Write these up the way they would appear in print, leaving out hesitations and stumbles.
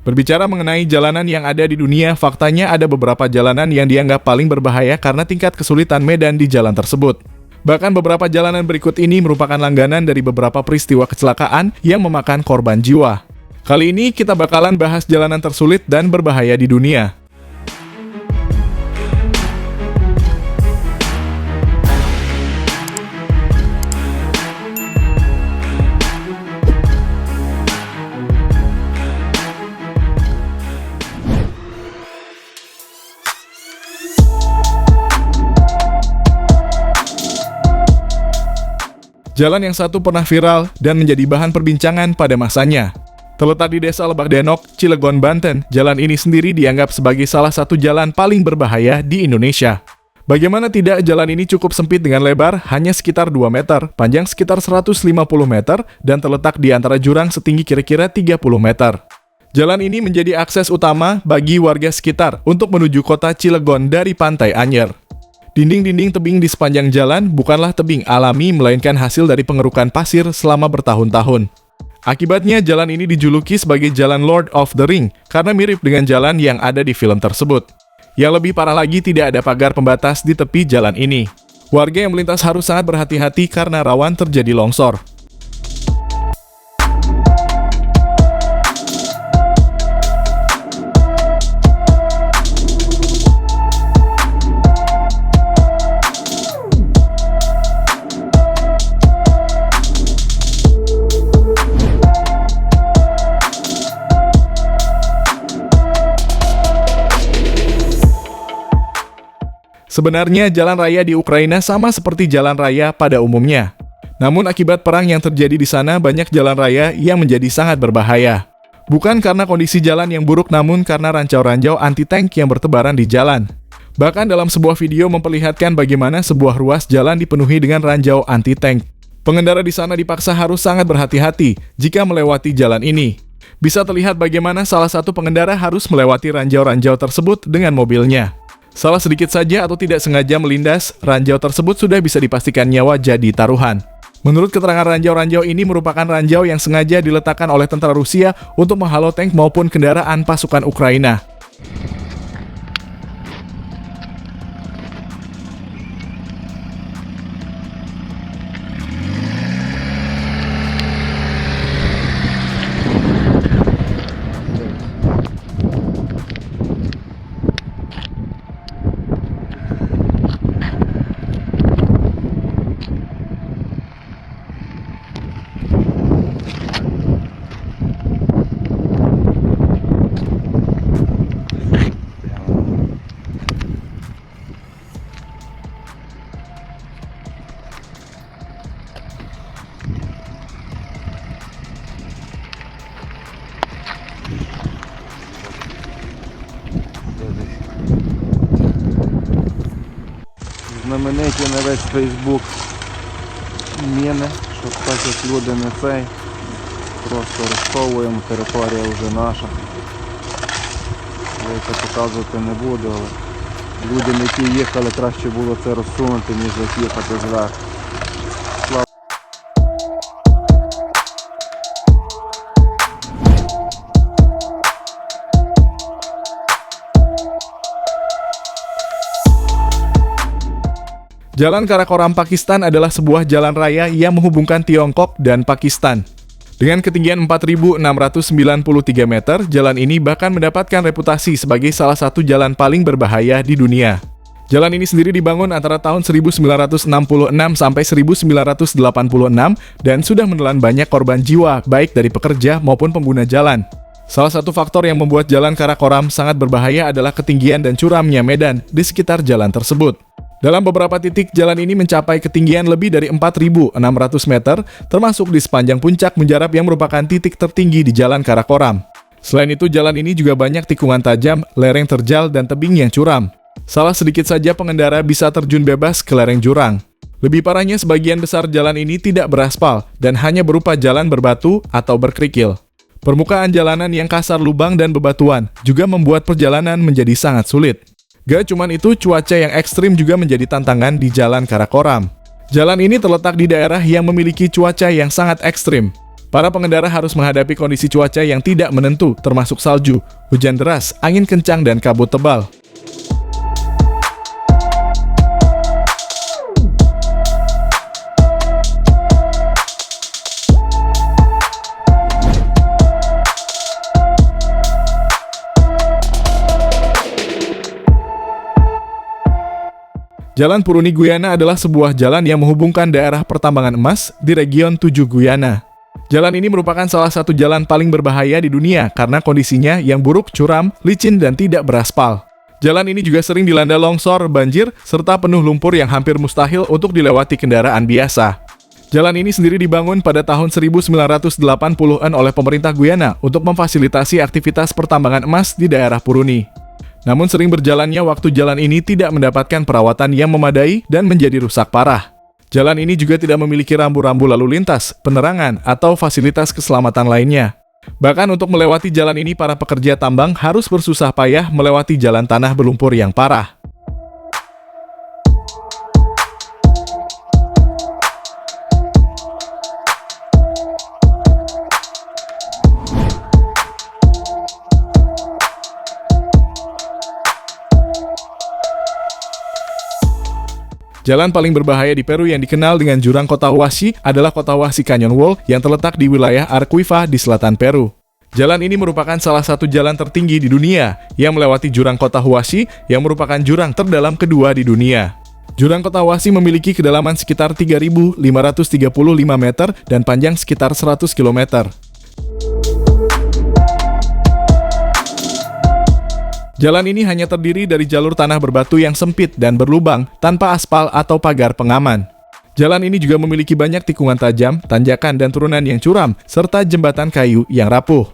Berbicara mengenai jalanan yang ada di dunia, faktanya ada beberapa jalanan yang dianggap paling berbahaya karena tingkat kesulitan medan di jalan tersebut. Bahkan beberapa jalanan berikut ini merupakan langganan dari beberapa peristiwa kecelakaan yang memakan korban jiwa. Kali ini kita bakalan bahas jalanan tersulit dan berbahaya di dunia. Jalan yang satu pernah viral dan menjadi bahan perbincangan pada masanya. Terletak di Desa Lebak Denok, Cilegon, Banten, jalan ini sendiri dianggap sebagai salah satu jalan paling berbahaya di Indonesia. Bagaimana tidak, jalan ini cukup sempit dengan lebar hanya sekitar 2 meter, panjang sekitar 150 meter, dan terletak di antara jurang setinggi kira-kira 30 meter. Jalan ini menjadi akses utama bagi warga sekitar untuk menuju kota Cilegon dari Pantai Anyer. Dinding-dinding tebing di sepanjang jalan bukanlah tebing alami, melainkan hasil dari pengerukan pasir selama bertahun-tahun. Akibatnya, jalan ini dijuluki sebagai Jalan Lord of the Ring, karena mirip dengan jalan yang ada di film tersebut. Yang lebih parah lagi, tidak ada pagar pembatas di tepi jalan ini. Warga yang melintas harus sangat berhati-hati karena rawan terjadi longsor. Sebenarnya jalan raya di Ukraina sama seperti jalan raya pada umumnya. Namun akibat perang yang terjadi di sana, banyak jalan raya yang menjadi sangat berbahaya. Bukan karena kondisi jalan yang buruk, namun karena ranjau-ranjau anti-tank yang bertebaran di jalan. Bahkan dalam sebuah video memperlihatkan bagaimana sebuah ruas jalan dipenuhi dengan ranjau anti-tank. Pengendara di sana dipaksa harus sangat berhati-hati jika melewati jalan ini. Bisa terlihat bagaimana salah satu pengendara harus melewati ranjau-ranjau tersebut dengan mobilnya. Salah sedikit saja atau tidak sengaja melindas, ranjau tersebut sudah bisa dipastikan nyawa jadi taruhan. Menurut keterangan ranjau-ranjau ini merupakan ranjau yang sengaja diletakkan oleh tentara Rusia untuk menghalau tank maupun kendaraan pasukan Ukraina. Знамениті на весь Фейсбук міни, що так як люди не цей, просто розтовуємо, територія вже наша. Я це показувати не буду, але людям, які їхали, краще було це розсунути, ніж як їхати зверху. Jalan Karakoram Pakistan adalah sebuah jalan raya yang menghubungkan Tiongkok dan Pakistan. Dengan ketinggian 4.693 meter, jalan ini bahkan mendapatkan reputasi sebagai salah satu jalan paling berbahaya di dunia. Jalan ini sendiri dibangun antara tahun 1966 sampai 1986 dan sudah menelan banyak korban jiwa, baik dari pekerja maupun pengguna jalan. Salah satu faktor yang membuat jalan Karakoram sangat berbahaya adalah ketinggian dan curamnya medan di sekitar jalan tersebut. Dalam beberapa titik, jalan ini mencapai ketinggian lebih dari 4.600 meter, termasuk di sepanjang puncak Munjarab yang merupakan titik tertinggi di Jalan Karakoram. Selain itu, jalan ini juga banyak tikungan tajam, lereng terjal, dan tebing yang curam. Salah sedikit saja pengendara bisa terjun bebas ke lereng jurang. Lebih parahnya, sebagian besar jalan ini tidak beraspal dan hanya berupa jalan berbatu atau berkerikil. Permukaan jalanan yang kasar, lubang, dan bebatuan juga membuat perjalanan menjadi sangat sulit. Gak cuman itu, cuaca yang ekstrim juga menjadi tantangan di Jalan Karakoram. Jalan ini terletak di daerah yang memiliki cuaca yang sangat ekstrim. Para pengendara harus menghadapi kondisi cuaca yang tidak menentu, termasuk salju, hujan deras, angin kencang, dan kabut tebal. Jalan Puruni Guyana adalah sebuah jalan yang menghubungkan daerah pertambangan emas di region 7 Guyana. Jalan ini merupakan salah satu jalan paling berbahaya di dunia karena kondisinya yang buruk, curam, licin, dan tidak beraspal. Jalan ini juga sering dilanda longsor, banjir, serta penuh lumpur yang hampir mustahil untuk dilewati kendaraan biasa. Jalan ini sendiri dibangun pada tahun 1980-an oleh pemerintah Guyana untuk memfasilitasi aktivitas pertambangan emas di daerah Puruni. Namun sering berjalannya waktu jalan ini tidak mendapatkan perawatan yang memadai dan menjadi rusak parah. Jalan ini juga tidak memiliki rambu-rambu lalu lintas, penerangan, atau fasilitas keselamatan lainnya. Bahkan untuk melewati jalan ini para pekerja tambang harus bersusah payah melewati jalan tanah berlumpur yang parah. Jalan paling berbahaya di Peru yang dikenal dengan jurang Cotahuasi adalah Cotahuasi Canyon Wall yang terletak di wilayah Arequipa di selatan Peru. Jalan ini merupakan salah satu jalan tertinggi di dunia yang melewati jurang Cotahuasi yang merupakan jurang terdalam kedua di dunia. Jurang Cotahuasi memiliki kedalaman sekitar 3.535 meter dan panjang sekitar 100 km. Jalan ini hanya terdiri dari jalur tanah berbatu yang sempit dan berlubang tanpa aspal atau pagar pengaman. Jalan ini juga memiliki banyak tikungan tajam, tanjakan dan turunan yang curam, serta jembatan kayu yang rapuh.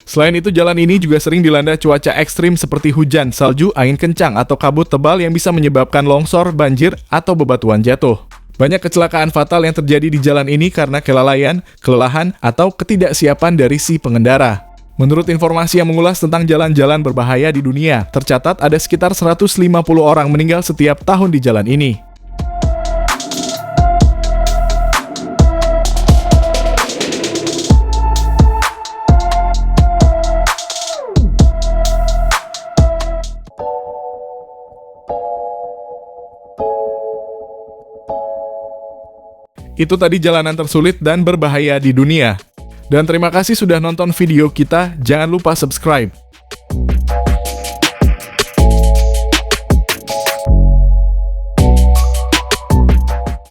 Selain itu, jalan ini juga sering dilanda cuaca ekstrim seperti hujan, salju, angin kencang, atau kabut tebal yang bisa menyebabkan longsor, banjir, atau bebatuan jatuh. Banyak kecelakaan fatal yang terjadi di jalan ini karena kelalaian, kelelahan, atau ketidaksiapan dari si pengendara. Menurut informasi yang mengulas tentang jalan-jalan berbahaya di dunia, tercatat ada sekitar 150 orang meninggal setiap tahun di jalan ini. Itu tadi jalanan tersulit dan berbahaya di dunia. Dan terima kasih sudah nonton video kita, jangan lupa subscribe.